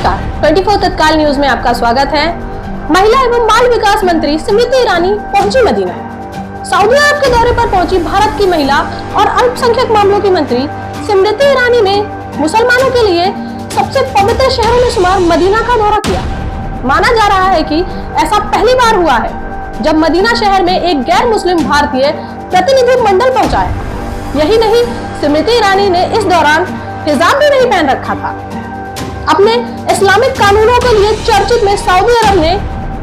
नमस्कार, 24 तत्काल न्यूज में आपका स्वागत है। महिला एवं बाल विकास मंत्री स्मृति ईरानी पहुंची मदीना। सऊदी अरब के दौरे पर पहुंची भारत की महिला और अल्पसंख्यक मामलों की मंत्री स्मृति ईरानी ने मुसलमानों के लिए सबसे पवित्र शहरों में शुमार मदीना का दौरा किया। माना जा रहा है कि ऐसा पहली बार हुआ है जब मदीना शहर में एक गैर मुस्लिम भारतीय प्रतिनिधि मंडल पहुंचा है। यही नहीं, स्मृति ईरानी ने इस दौरान हिजाब भी नहीं पहन रखा था। अपने इस्लामिक कानूनों के लिए चर्चित में सऊदी अरब ने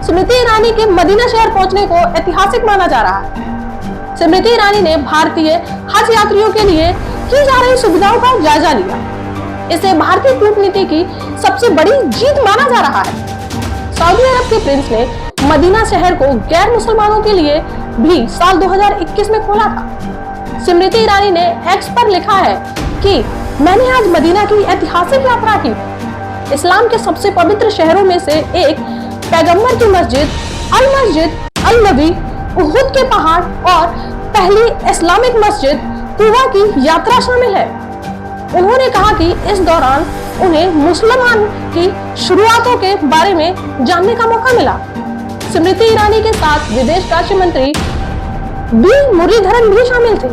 स्मृति ईरानी के मदीना शहर पहुंचने को ऐतिहासिक माना जा रहा है। स्मृति ईरानी ने भारतीय हज यात्रियों के लिए की जा रही सुविधाओं का जायजा लिया। इसे भारतीय कूटनीति की सबसे बड़ी जीत माना जा रहा है। सऊदी अरब के प्रिंस ने मदीना शहर को गैर मुसलमानों के लिए भी साल 2021 में खोला था। स्मृति ईरानी ने एक्स पर लिखा है कि मैंने आज मदीना की ऐतिहासिक यात्रा की। इस्लाम के सबसे पवित्र शहरों में से एक पैगंबर की मस्जिद अल नबी, उहुद के पहाड़ और पहली इस्लामिक मस्जिद कुबा की यात्रा शामिल है। उन्होंने कहा कि इस दौरान उन्हें मुसलमान की शुरुआतों के बारे में जानने का मौका मिला। स्मृति ईरानी के साथ विदेश राज्य मंत्री बी मुरलीधरन भी शामिल थे।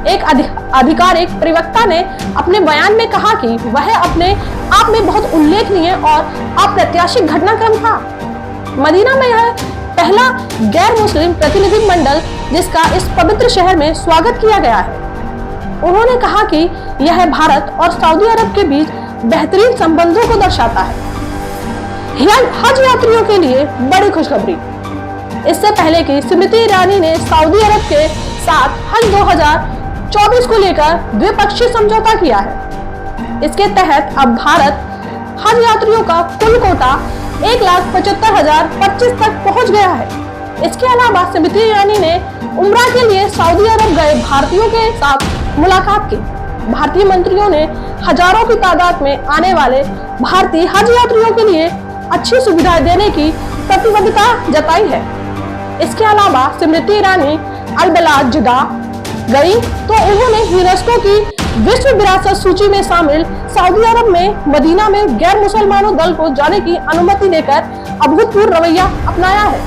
एक आधिकारिक प्रवक्ता ने अपने बयान में कहा कि वह अपने आप में बहुत उल्लेखनीय और अप्रत्याशित घटनाक्रम था। मदीना में यह पहला गैर मुस्लिम प्रतिनिधि मंडल जिसका इस पवित्र शहर में स्वागत किया गया है। उन्होंने कहा कि यह भारत और सऊदी अरब के बीच बेहतरीन संबंधों को दर्शाता है। हज यात्रियों के लिए बड़ी खुशखबरी। इससे पहले कि स्मृति ईरानी ने सऊदी अरब के साथ हज 2024 को लेकर द्विपक्षीय समझौता किया है। इसके तहत अब भारत हज यात्रियों का कुल कोटा 1,75,025 तक पहुंच गया है। इसके अलावा स्मृति ईरानी ने उम्रा के लिए सऊदी अरब गए भारतीयों के साथ मुलाकात की। भारतीय मंत्रियों ने हजारों की तादाद में आने वाले भारतीय हज यात्रियों के लिए अच्छी सुविधाएं देने की प्रतिबद्धता जताई है। इसके अलावा स्मृति ईरानी अल-बलाद जिदा गई तो उन्होंने यूनेस्को की विश्व विरासत सूची में शामिल सऊदी अरब में मदीना में गैर मुसलमानों दल को जाने की अनुमति देकर अभूतपूर्व रवैया अपनाया है।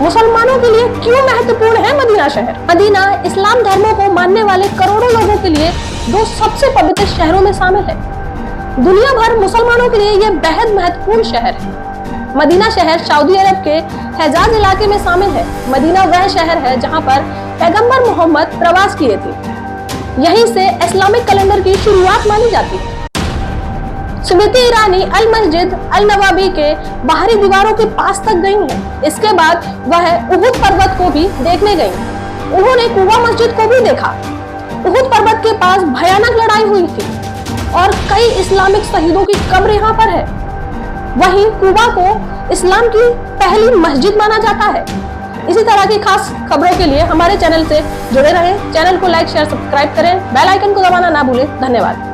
मुसलमानों के लिए क्यों महत्वपूर्ण है मदीना शहर? मदीना इस्लाम धर्मों को मानने वाले करोड़ों लोगों के लिए दो सबसे पवित्र शहरों में शामिल है। दुनिया भर मुसलमानों के लिए यह बेहद महत्वपूर्ण शहर है। मदीना शहर सऊदी अरब के हिजाज इलाके में शामिल है। मदीना वह शहर है जहां पर पैगंबर मोहम्मद प्रवास किए थे। यहीं से इस्लामिक कैलेंडर की शुरुआत मानी जाती है। स्मृति ईरानी अल मस्जिद अल नवाबी के बाहरी दीवारों के पास तक गई हैं। इसके बाद वह उहुद पर्वत को भी देखने गई। उन्होंने कुबा मस्जिद को भी देखा। उहुद पर्वत के पास भयानक लड़ाई हुई थी और कई इस्लामिक शहीदों की कब्र यहाँ पर है। वहीं कुबा को इस्लाम की पहली मस्जिद माना जाता है। इसी तरह की खास खबरों के लिए हमारे चैनल से जुड़े रहें। चैनल को लाइक, शेयर, सब्सक्राइब करें। बेल आइकन को दबाना ना भूलें। धन्यवाद।